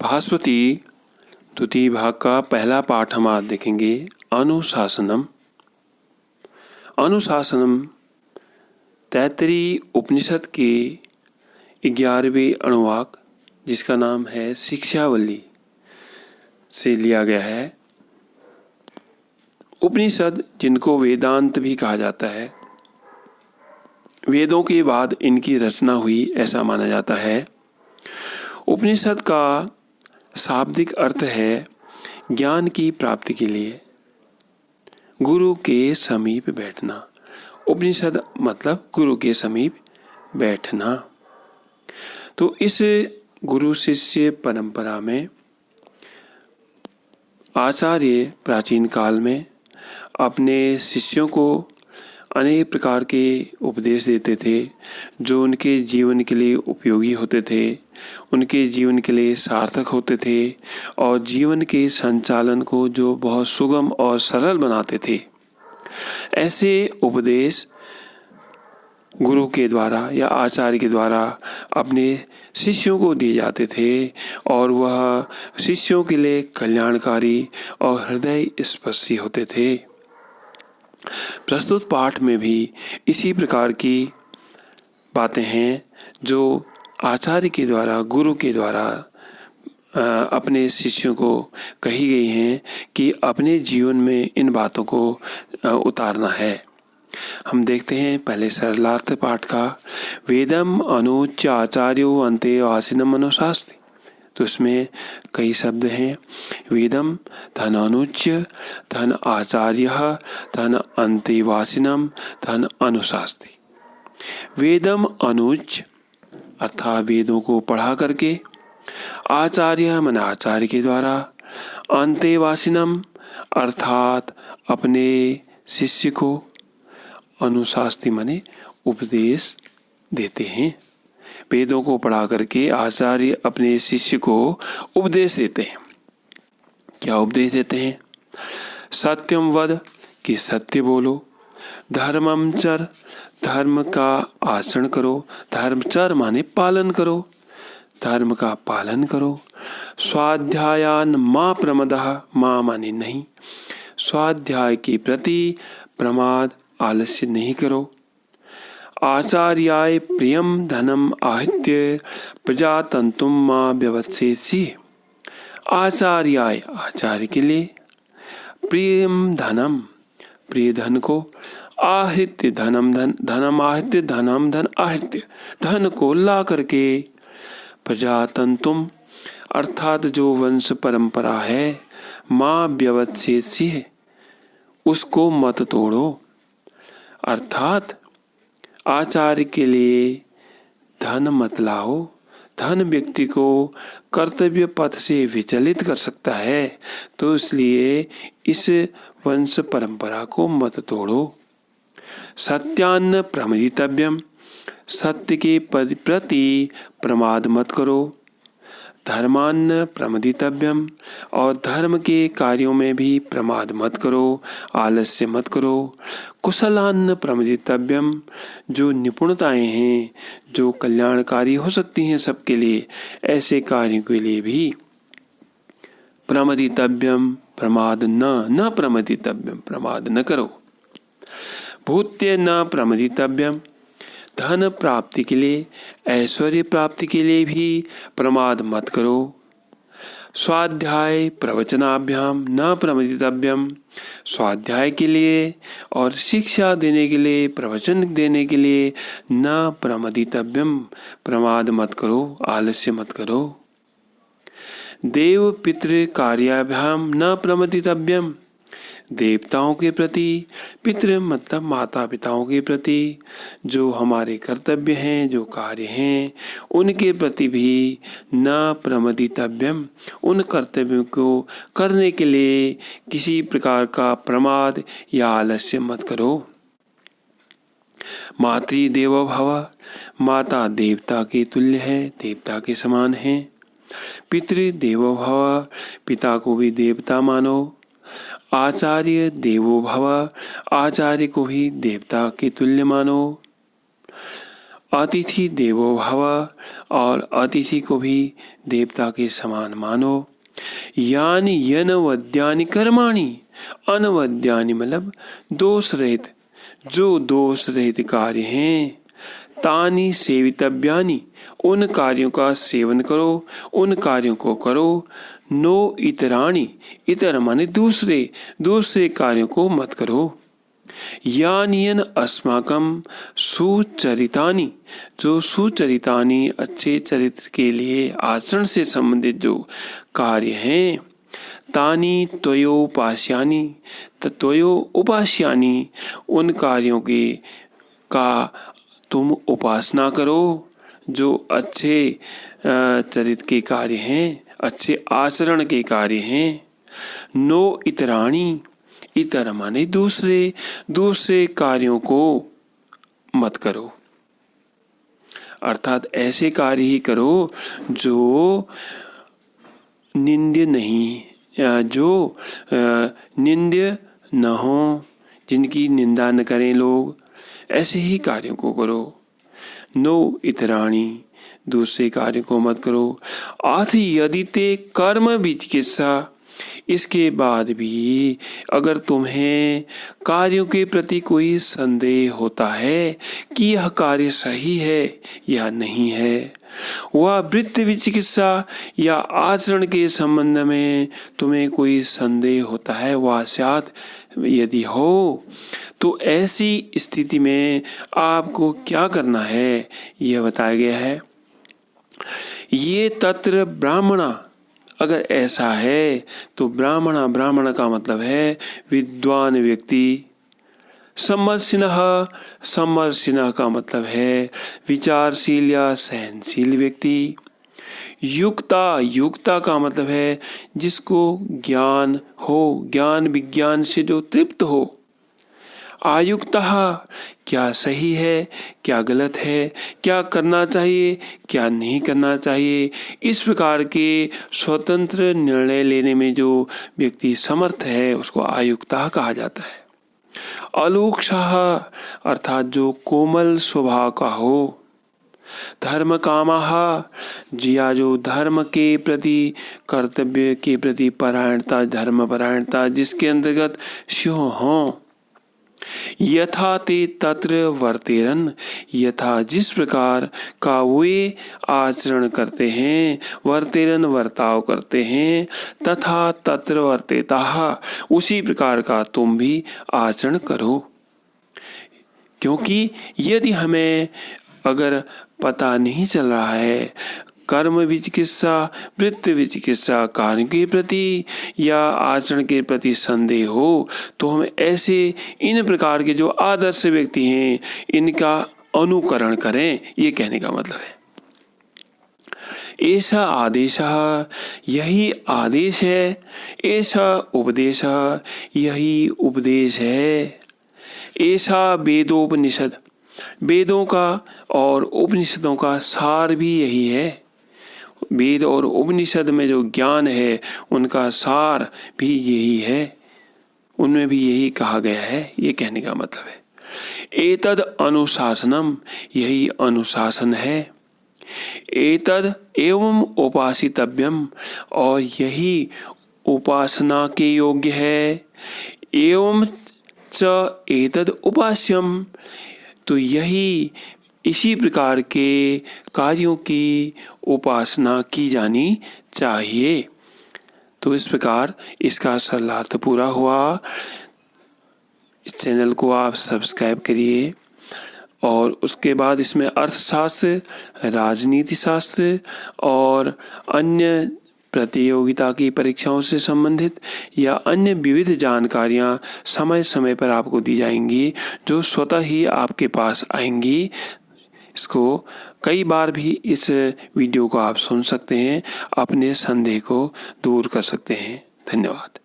भास्वती द्वितीय भाग का पहला पाठ हम आज देखेंगे। अनुशासनम। अनुशासनम तैत्तरीय उपनिषद के 11वें अनुवाक, जिसका नाम है शिक्षावली, से लिया गया है। उपनिषद, जिनको वेदांत भी कहा जाता है, वेदों के बाद इनकी रचना हुई ऐसा माना जाता है। उपनिषद का शाब्दिक अर्थ है ज्ञान की प्राप्ति के लिए गुरु के समीप बैठना। उपनिषद मतलब गुरु के समीप बैठना। तो इस गुरु शिष्य परंपरा में आचार्य प्राचीन काल में अपने शिष्यों को अनेक प्रकार के उपदेश देते थे, जो उनके जीवन के लिए उपयोगी होते थे, उनके जीवन के लिए सार्थक होते थे और जीवन के संचालन को जो बहुत सुगम और सरल बनाते थे। ऐसे उपदेश गुरु के द्वारा या आचार्य के द्वारा अपने शिष्यों को दिए जाते थे और वह शिष्यों के लिए कल्याणकारी और हृदय स्पर्शी होते थे। प्रस्तुत पाठ में भी इसी प्रकार की बातें हैं जो आचार्य के द्वारा, गुरु के द्वारा अपने शिष्यों को कही गई हैं कि अपने जीवन में इन बातों को उतारना है। हम देखते हैं पहले सरलार्थ पाठ का। वेदम अनुच्य आचार्यो अन्ते आसीनम अनुशास्ति। तो इसमें कई शब्द हैं। वेदम धन अनुच्य, धन आचार्य, धन अंतेवासिनम, धन अनुशास्ति। वेदम अनुच्य अर्थात वेदों को पढ़ा करके, आचार्य मन आचार्य के द्वारा, अंतेवासिनम अर्थात अपने शिष्य को, अनुशास्ति माने उपदेश देते हैं। वेदों को पढ़ा करके आचार्य अपने शिष्य को उपदेश देते हैं। क्या उपदेश देते हैं? सत्यम वद, कि सत्य बोलो। धर्मम चर, धर्म का आचरण करो। धर्मचर माने पालन करो, धर्म का पालन करो। स्वाध्यायान मां प्रमदः, मां माने नहीं, स्वाध्याय के प्रति प्रमाद आलस्य नहीं करो। आचार्याय प्रियम धनम आहत्य प्रजातंतुम मां व्यवत्सेत्सि। आचार्याय आचार्य के लिए, प्रियम धनम प्रिय धन को, आहृत्य धनम धन, धनम आहृत्य धनम धन आहृत्य धन को ला करके, प्रजातंतुम अर्थात जो वंश परंपरा है, मां व्यवत्सेत्सि उसको मत तोड़ो। अर्थात आचार्य के लिए धन मत लाओ। धन व्यक्ति को कर्तव्य पथ से विचलित कर सकता है, तो इसलिए इस वंश परंपरा को मत तोड़ो। सत्यान्न प्रमदितव्यम, सत्य के प्रति प्रमाद मत करो। धर्मान्न प्रमदितव्यम, और धर्म के कार्यों में भी प्रमाद मत करो, आलस्य मत करो। कुशलान्न प्रमदितव्यम, जो निपुणताएं हैं, जो कल्याणकारी हो सकती हैं सबके लिए, ऐसे कार्यों के लिए भी प्रमदितव्यम, प्रमाद न प्रमदितव्यम, प्रमाद न करो। भूत्य न प्रमदितव्यम, धन प्राप्ति के लिए, ऐश्वर्य प्राप्ति के लिए भी प्रमाद मत करो। स्वाध्याय प्रवचनाभ्याम न प्रमदितव्यम, स्वाध्याय के लिए और शिक्षा देने के लिए, प्रवचन देने के लिए न प्रमदितव्यम, प्रमाद मत करो, आलस्य मत करो। देव पितृ कार्याभ्याम न प्रमदितव्यम, देवताओं के प्रति, पितृ मतलब माता पिताओं के प्रति जो हमारे कर्तव्य हैं, जो कार्य हैं, उनके प्रति भी न प्रमदितव्यम, उन कर्तव्यों को करने के लिए किसी प्रकार का प्रमाद या आलस्य मत करो। मातृदेवो भव, माता देवता के तुल्य है, देवता के समान है। पितृदेवो भव, पिता को भी देवता मानो। आचार्य देवो भव, आचार्य को भी देवता के तुल्य मानो। अतिथि देवो भव, और अतिथि को भी देवता के समान मानो। यानि यनवद्यानि कर्माणि, अनवद्यानि मतलब दोष रहित, जो दोष रहित कार्य हैं, तानि सेवितव्यानि, उन कार्यों का सेवन करो, उन कार्यों को करो। नो इतराणि, इतर माने दूसरे, दूसरे कार्यों को मत करो। यानियन अस्माकं सुचरितानि, जो सुचरितानि अच्छे चरित्र के लिए आचरण से संबंधित जो कार्य हैं, तानि त्वयोपास्यानि, त्वयोपास्यानि, उन कार्यों के का तुम उपासना करो, जो अच्छे चरित्र के कार्य हैं, अच्छे आचरण के कार्य हैं। नो इतराणि, इतर माने दूसरे, दूसरे कार्यों को मत करो, अर्थात ऐसे कार्य ही करो जो निंद्य नहीं, या जो निंद्य न हो, जिनकी निंदा न करें लोग, ऐसे ही कार्यों को करो। नो इतराणि, दूसरे कार्य को मत करो। आथ यदि ते कर्म विचिकित्सा, इसके बाद भी अगर तुम्हें कार्यों के प्रति कोई संदेह होता है कि यह कार्य सही है या नहीं है, वह वृत्ति विचिकित्सा, या आचरण के संबंध में तुम्हें कोई संदेह होता है, वह स्यात् यदि हो, तो ऐसी स्थिति में आपको क्या करना है यह बताया गया है। ये तत्र ब्राह्मणा, अगर ऐसा है तो ब्राह्मणा, ब्राह्मण का मतलब है विद्वान व्यक्ति। समर्शिनः, समर्शिनः का मतलब है विचारशील या सहनशील व्यक्ति। युक्ता, युक्ता का मतलब है जिसको ज्ञान हो, ज्ञान विज्ञान से जो तृप्त हो। आयुक्तः, क्या सही है, क्या गलत है, क्या करना चाहिए, क्या नहीं करना चाहिए, इस प्रकार के स्वतंत्र निर्णय लेने में जो व्यक्ति समर्थ है उसको आयुक्तः कहा जाता है। अलूक्षः, अर्थात जो कोमल स्वभाव का हो। धर्म कामः, जिया जो धर्म के प्रति, कर्तव्य के प्रति परायणता, धर्म परायणता जिसके अंतर्गत स्यो हो। यथा ते तत्र वर्तेरन, यथा जिस प्रकार का वे आचरण करते हैं, वर्तेरन वर्ताव करते हैं, तथा तत्र वर्तेताः, उसी प्रकार का तुम भी आचरण करो। क्योंकि यदि हमें अगर पता नहीं चल रहा है, कर्म विचिकित्सा, वृत्ति विचिकित्सा, कार्य के प्रति या आचरण के प्रति संदेह हो, तो हम ऐसे इन प्रकार के जो आदर्श व्यक्ति हैं इनका अनुकरण करें, ये कहने का मतलब है। ऐसा आदेश, यही आदेश है। ऐसा उपदेश, यही उपदेश है। ऐसा वेदोपनिषद, वेदों का और उपनिषदों का सार भी यही है। वेद और उपनिषद में जो ज्ञान है उनका सार भी यही है, उनमें भी यही कहा गया है, ये कहने का मतलब है। एतद अनुशासनम, यही अनुशासन है। एतद एवं उपासितव्यम, और यही उपासना के योग्य है। एवं च एतद उपास्यम, तो यही इसी प्रकार के कार्यों की उपासना की जानी चाहिए। तो इस प्रकार इसका सरलार्थ पूरा हुआ। इस चैनल को आप सब्सक्राइब करिए, और उसके बाद इसमें अर्थशास्त्र, राजनीति शास्त्र और अन्य प्रतियोगिता की परीक्षाओं से संबंधित या अन्य विविध जानकारियां समय समय पर आपको दी जाएंगी, जो स्वतः ही आपके पास आएंगी। इसको कई बार भी इस वीडियो को आप सुन सकते हैं, अपने संदेह को दूर कर सकते हैं। धन्यवाद।